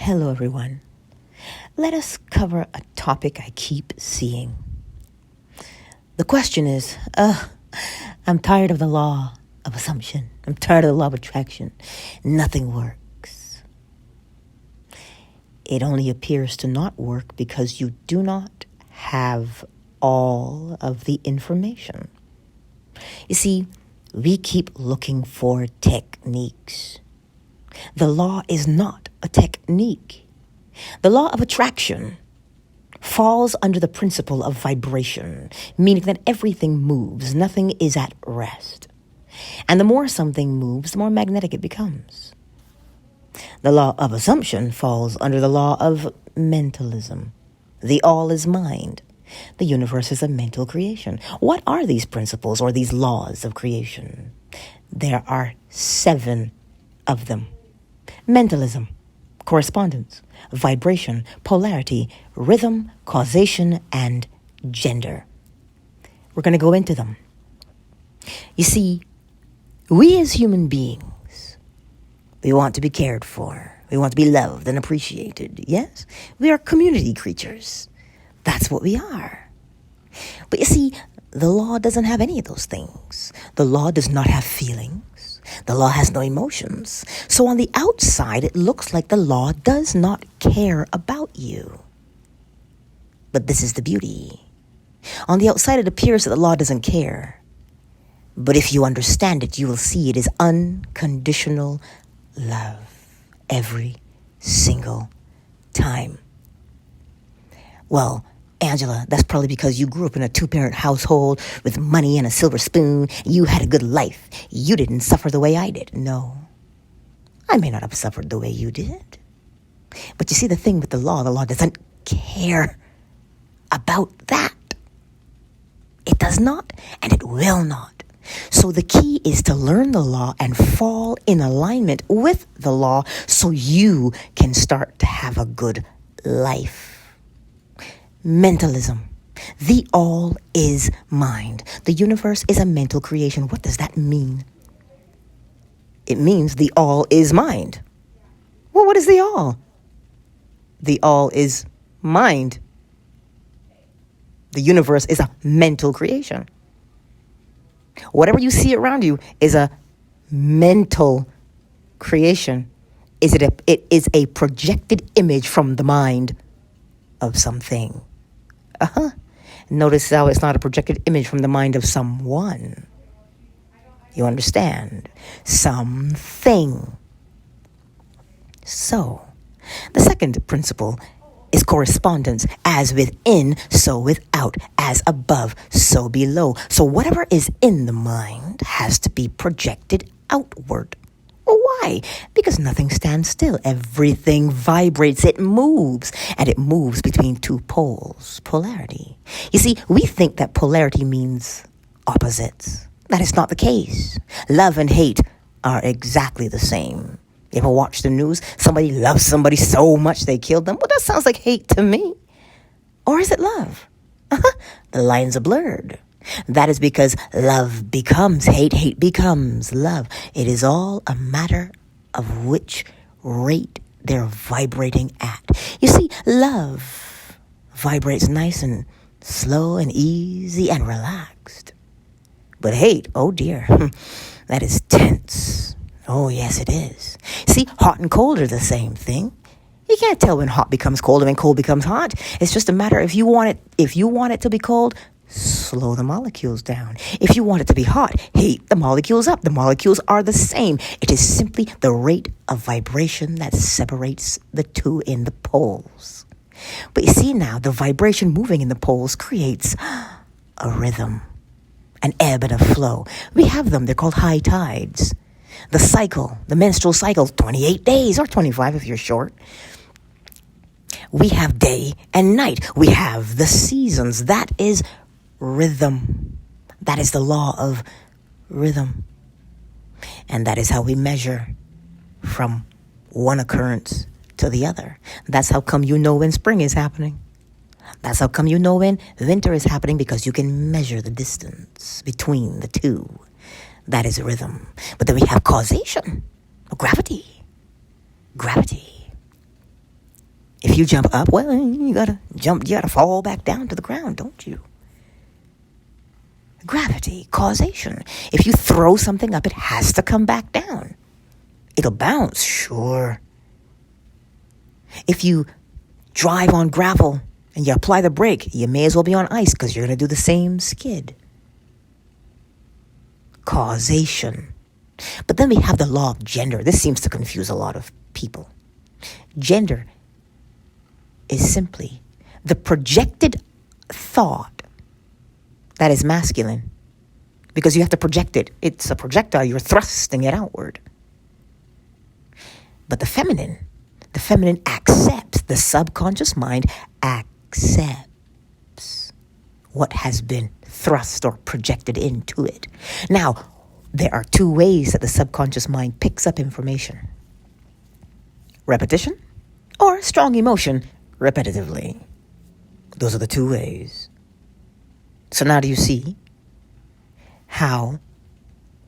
Hello, everyone. Let us cover a topic I keep seeing. The question is, I'm tired of the law of assumption. I'm tired of the law of attraction. Nothing works. It only appears to not work because you do not have all of the information. You see, we keep looking for techniques. The law is not a technique. The law of attraction falls under the principle of vibration, meaning that everything moves, nothing is at rest. And the more something moves, the more magnetic it becomes. The law of assumption falls under the law of mentalism. The all is mind. The universe is a mental creation. What are these principles or these laws of creation? There are 7 of them. Mentalism, correspondence, vibration, polarity, rhythm, causation, and gender. We're going to go into them. You see, we as human beings, we want to be cared for. We want to be loved and appreciated. Yes? We are community creatures. That's what we are. But you see, the law doesn't have any of those things. The law does not have feelings. The law has no emotions. So on the outside, it looks like the law does not care about you. But this is the beauty. On the outside, it appears that the law doesn't care. But if you understand it, you will see it is unconditional love every single time. Well, Angela, that's probably because you grew up in a 2-parent household with money and a silver spoon. You had a good life. You didn't suffer the way I did. No, I may not have suffered the way you did. But you see, the thing with the law doesn't care about that. It does not, and it will not. So the key is to learn the law and fall in alignment with the law so you can start to have a good life. Mentalism. The all is mind. The universe is a mental creation. What does that mean? It means the all is mind. Well, what is the all? The all is mind. The universe is a mental creation. Whatever you see around you is a mental creation. It is a projected image from the mind of something. Notice how it's not a projected image from the mind of someone. You understand? Something. So, the second principle is correspondence. As within, so without. As above, so below. So whatever is in the mind has to be projected outward. Why? Because nothing stands still. Everything vibrates. It moves. And it moves between 2 poles. Polarity. You see, we think that polarity means opposites. That is not the case. Love and hate are exactly the same. You ever watch the news? Somebody loves somebody so much they killed them. Well, that sounds like hate to me. Or is it love? The lines are blurred. That is because love becomes hate, hate becomes love. It is all a matter of which rate they're vibrating at. You see, love vibrates nice and slow and easy and relaxed. But hate, oh dear, that is tense. Oh yes, it is. See, hot and cold are the same thing. You can't tell when hot becomes cold and when cold becomes hot. It's just a matter if you want it to be cold, slow the molecules down. If you want it to be hot, heat the molecules up. The molecules are the same. It is simply the rate of vibration that separates the 2 in the poles. But you see now, the vibration moving in the poles creates a rhythm, an ebb and a flow. We have them. They're called high tides. The cycle, the menstrual cycle, 28 days or 25 if you're short. We have day and night. We have the seasons. That is rhythm. That is the law of rhythm. And that is how we measure from one occurrence to the other. That's how come you know when spring is happening. That's how come you know when winter is happening, because you can measure the distance between the 2. That is rhythm. But then we have causation, gravity. Gravity. If you jump up, well, you gotta fall back down to the ground, don't you? Gravity, causation. If you throw something up, it has to come back down. It'll bounce, sure. If you drive on gravel and you apply the brake, you may as well be on ice because you're going to do the same skid. Causation. But then we have the law of gender. This seems to confuse a lot of people. Gender is simply the projected thought that is masculine. Because you have to project it. It's a projectile. You're thrusting it outward. But the feminine accepts, the subconscious mind accepts what has been thrust or projected into it. Now, there are two ways that the subconscious mind picks up information. Repetition or strong emotion repetitively. Those are the two ways. So now do you see how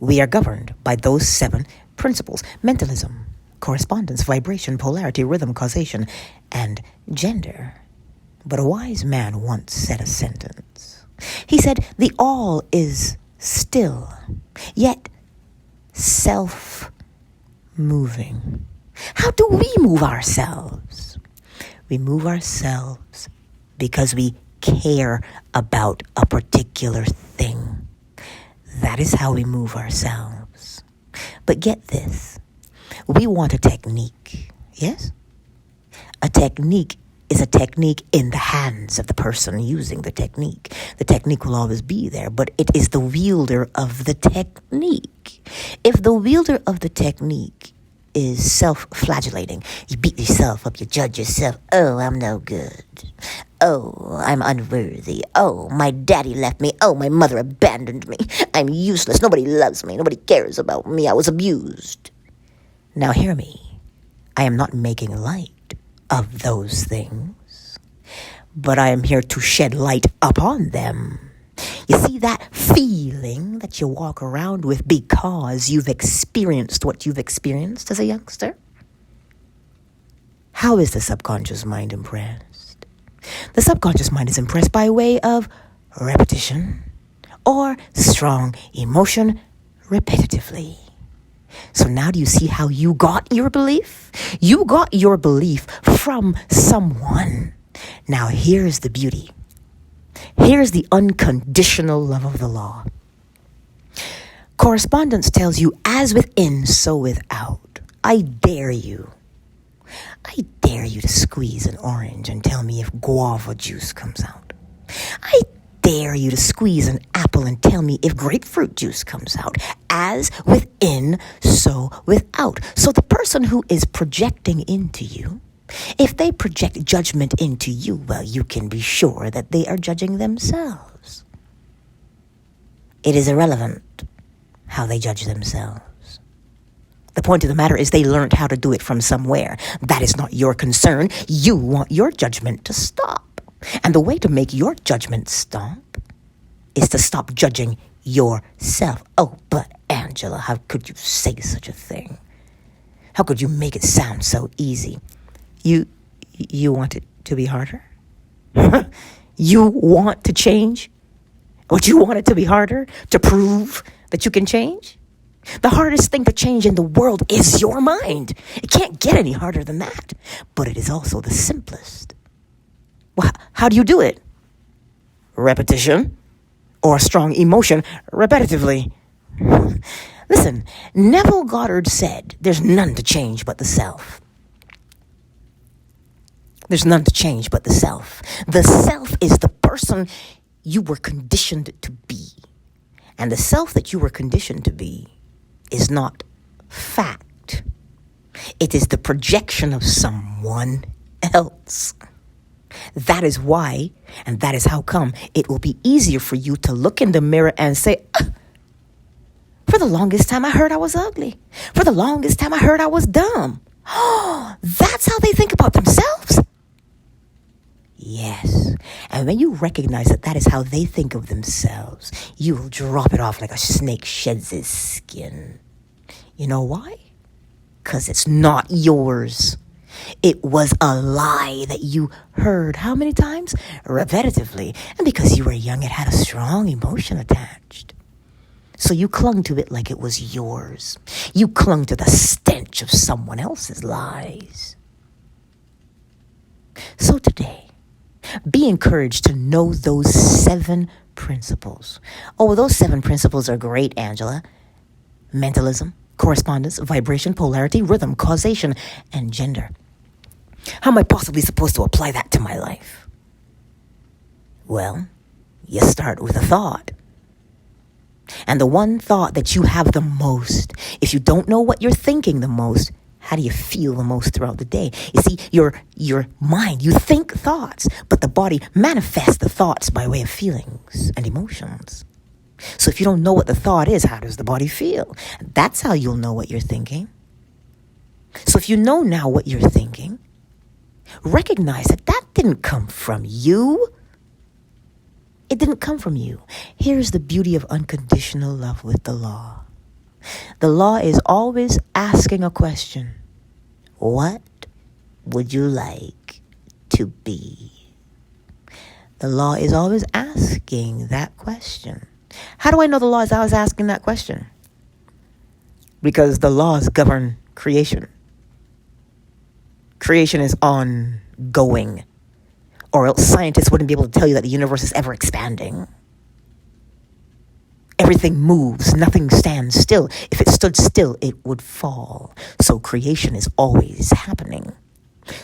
we are governed by those 7 principles? Mentalism, correspondence, vibration, polarity, rhythm, causation, and gender. But a wise man once said a sentence. He said, the all is still, yet self-moving. How do we move ourselves? We move ourselves because we care about a particular thing. That is how we move ourselves. But get this. We want a technique, yes? A technique is a technique in the hands of the person using the technique. The technique will always be there, but it is the wielder of the technique. If the wielder of the technique is self-flagellating, you beat yourself up, you judge yourself, oh, I'm no good. Oh, I'm unworthy. Oh, my daddy left me. Oh, my mother abandoned me. I'm useless. Nobody loves me. Nobody cares about me. I was abused. Now hear me. I am not making light of those things, but I am here to shed light upon them. You see that feeling that you walk around with because you've experienced what you've experienced as a youngster? How is the subconscious mind impressed? The subconscious mind is impressed by way of repetition or strong emotion repetitively. So now do you see how you got your belief? You got your belief from someone. Now here's the beauty. Here's the unconditional love of the law. Correspondence tells you, as within, so without. I dare you to squeeze an orange and tell me if guava juice comes out. I dare you to squeeze an apple and tell me if grapefruit juice comes out. As within, so without. So the person who is projecting into you, if they project judgment into you, well, you can be sure that they are judging themselves. It is irrelevant how they judge themselves. The point of the matter is they learned how to do it from somewhere. That is not your concern. You want your judgment to stop. And the way to make your judgment stop is to stop judging yourself. Oh, but Angela, how could you say such a thing? How could you make it sound so easy? You want it to be harder? You want to change? But you want it to be harder to prove that you can change? The hardest thing to change in the world is your mind. It can't get any harder than that. But it is also the simplest. Well, how do you do it? Repetition or strong emotion repetitively. Listen, Neville Goddard said, there's none to change but the self. There's none to change but the self. The self is the person you were conditioned to be. And the self that you were conditioned to be is not fact. It is the projection of someone else. That is why, and that is how come, it will be easier for you to look in the mirror and say, for the longest time I heard I was ugly. For the longest time I heard I was dumb. Oh, that's how they think about themselves? Yes. And when you recognize that that is how they think of themselves, you will drop it off like a snake sheds its skin. You know why? Because it's not yours. It was a lie that you heard how many times? Repetitively. And because you were young, it had a strong emotion attached. So you clung to it like it was yours. You clung to the stench of someone else's lies. So today, be encouraged to know those 7 principles. Oh, those 7 principles are great, Angela. Mentalism, correspondence, vibration, polarity, rhythm, causation, and gender. How am I possibly supposed to apply that to my life? Well, you start with a thought. And the one thought that you have the most, if you don't know what you're thinking the most, how do you feel the most throughout the day? You see, your mind, you think thoughts, but the body manifests the thoughts by way of feelings and emotions. So if you don't know what the thought is, how does the body feel? That's how you'll know what you're thinking. So if you know now what you're thinking, recognize that that didn't come from you. It didn't come from you. Here's the beauty of unconditional love with the law. The law is always asking a question. What would you like to be? The law is always asking that question. How do I know the law is always asking that question? Because the laws govern creation. Creation is ongoing. Or else scientists wouldn't be able to tell you that the universe is ever expanding. Everything moves. Nothing stands still. If it stood still, it would fall. So creation is always happening.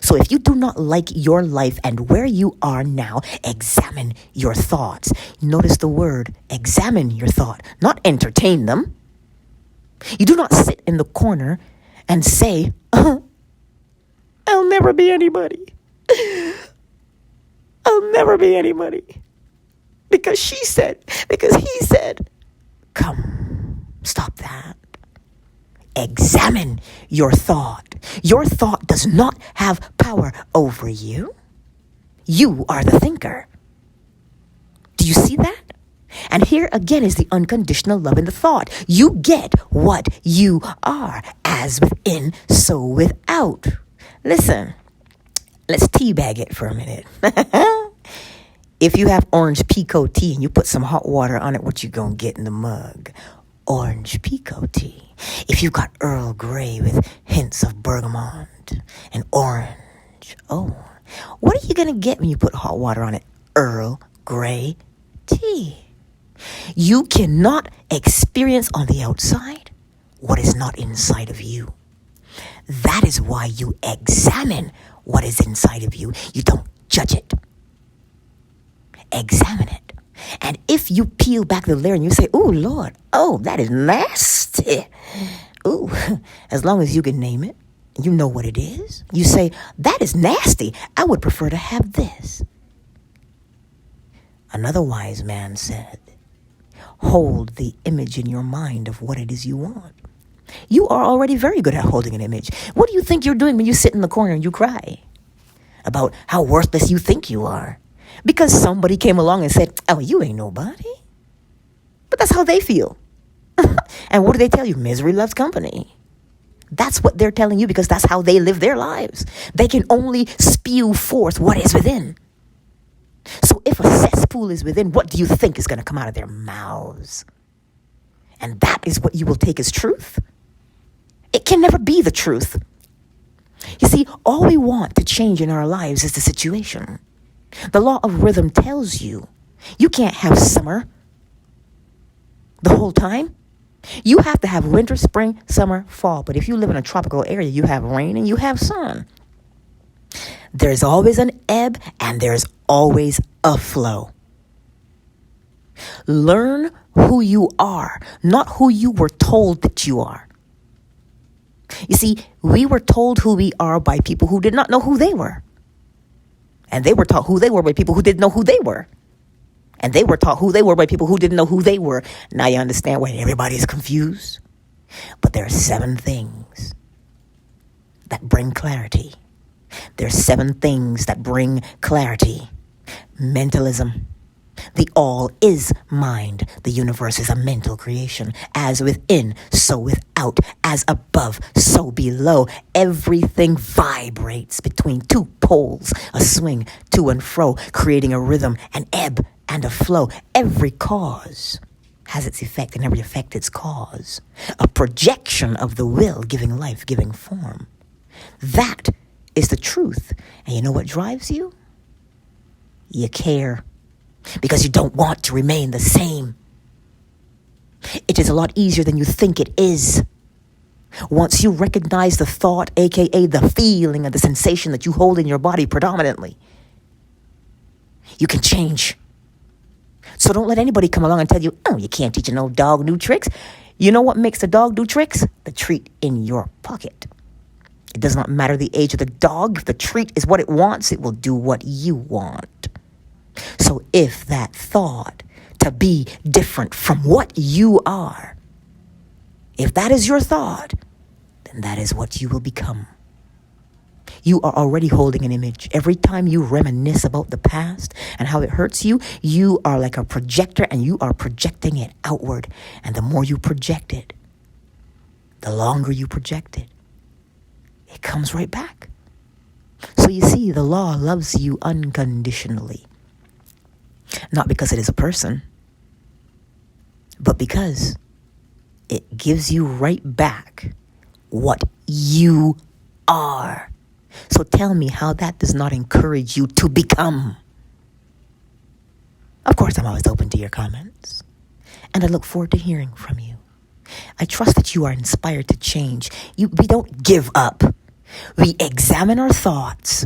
So if you do not like your life and where you are now, examine your thoughts. Notice the word, examine your thought, not entertain them. You do not sit in the corner and say, I'll never be anybody. I'll never be anybody. Because she said, because he said. Come, stop that. Examine your thought. Your thought does not have power over you. You are the thinker. Do you see that? And here again is the unconditional love in the thought. You get what you are, as within, so without. Listen, let's teabag it for a minute. If you have orange pekoe tea and you put some hot water on it, what you gonna get in the mug? Orange pekoe tea. If you've got Earl Grey with hints of bergamot and orange, oh, what are you gonna get when you put hot water on it? Earl Grey tea. You cannot experience on the outside what is not inside of you. That is why you examine what is inside of you. You don't judge it. Examine it. And if you peel back the layer and you say, oh, Lord, oh, that is nasty. Ooh, as long as you can name it, you know what it is. You say, that is nasty. I would prefer to have this. Another wise man said, hold the image in your mind of what it is you want. You are already very good at holding an image. What do you think you're doing when you sit in the corner and you cry about how worthless you think you are? Because somebody came along and said, oh, you ain't nobody. But that's how they feel. And what do they tell you? Misery loves company. That's what they're telling you because that's how they live their lives. They can only spew forth what is within. So if a cesspool is within, what do you think is going to come out of their mouths? And that is what you will take as truth? It can never be the truth. You see, all we want to change in our lives is the situation. The law of rhythm tells you you can't have summer the whole time. You have to have winter, spring, summer, fall. But if you live in a tropical area, you have rain and you have sun. There's always an ebb and there's always a flow. Learn who you are, not who you were told that you are. You see, we were told who we are by people who did not know who they were. And they were taught who they were by people who didn't know who they were. And they were taught who they were by people who didn't know who they were. Now you understand why everybody's confused? But there are 7 things that bring clarity. There are 7 things that bring clarity. Mentalism, The all is mind. The universe is a mental creation. As within, so without. As above, so below. Everything vibrates between two poles, a swing to and fro, creating a rhythm, an ebb and a flow. Every cause has its effect, and every effect its cause. A projection of the will, giving life, giving form. That is the truth. And you know what drives you? You care. Because you don't want to remain the same. It is a lot easier than you think it is. Once you recognize the thought, aka the feeling and the sensation that you hold in your body predominantly, you can change. So don't let anybody come along and tell you, oh, you can't teach an old dog new tricks. You know what makes the dog do tricks? The treat in your pocket. It does not matter the age of the dog. If the treat is what it wants, it will do what you want. So if that thought to be different from what you are, if that is your thought, then that is what you will become. You are already holding an image. Every time you reminisce about the past and how it hurts you, you are like a projector and you are projecting it outward. And the more you project it, the longer you project it, it comes right back. So you see, the law loves you unconditionally. Not because it is a person, but because it gives you right back what you are. So tell me how that does not encourage you to become. Of course, I'm always open to your comments, and I look forward to hearing from you. I trust that you are inspired to change. We don't give up. We examine our thoughts.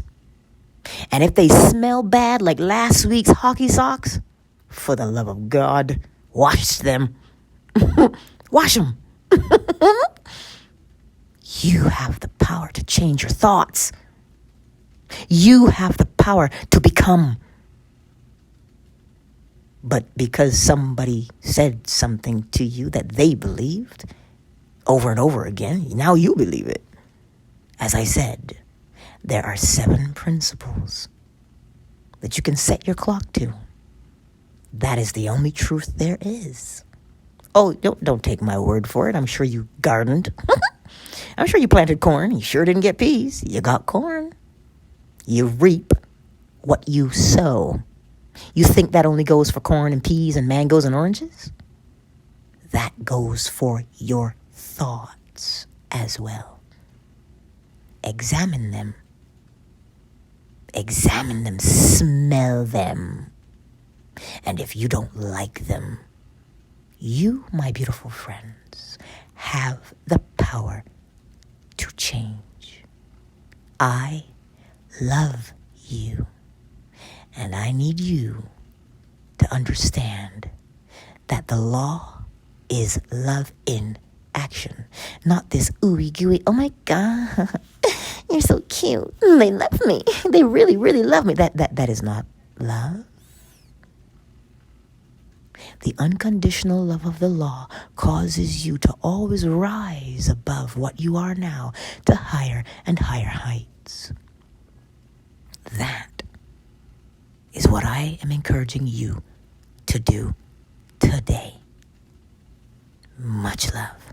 And if they smell bad like last week's hockey socks, for the love of God, wash them. Wash them. You have the power to change your thoughts. You have the power to become. But because somebody said something to you that they believed over and over again, now you believe it. As I said, there are 7 principles that you can set your clock to. That is the only truth there is. Oh, don't take my word for it. I'm sure you gardened. I'm sure you planted corn. You sure didn't get peas. You got corn. You reap what you sow. You think that only goes for corn and peas and mangoes and oranges? That goes for your thoughts as well. Examine them. Examine them, smell them. And if you don't like them, you, my beautiful friends, have the power to change. I love you, and I need you to understand that the law is love in action, not this ooey gooey, oh my God, you're so cute, they love me, they really, really love me. That is not love. The unconditional love of the law causes you to always rise above what you are now to higher and higher heights. That is what I am encouraging you to do today. Much love.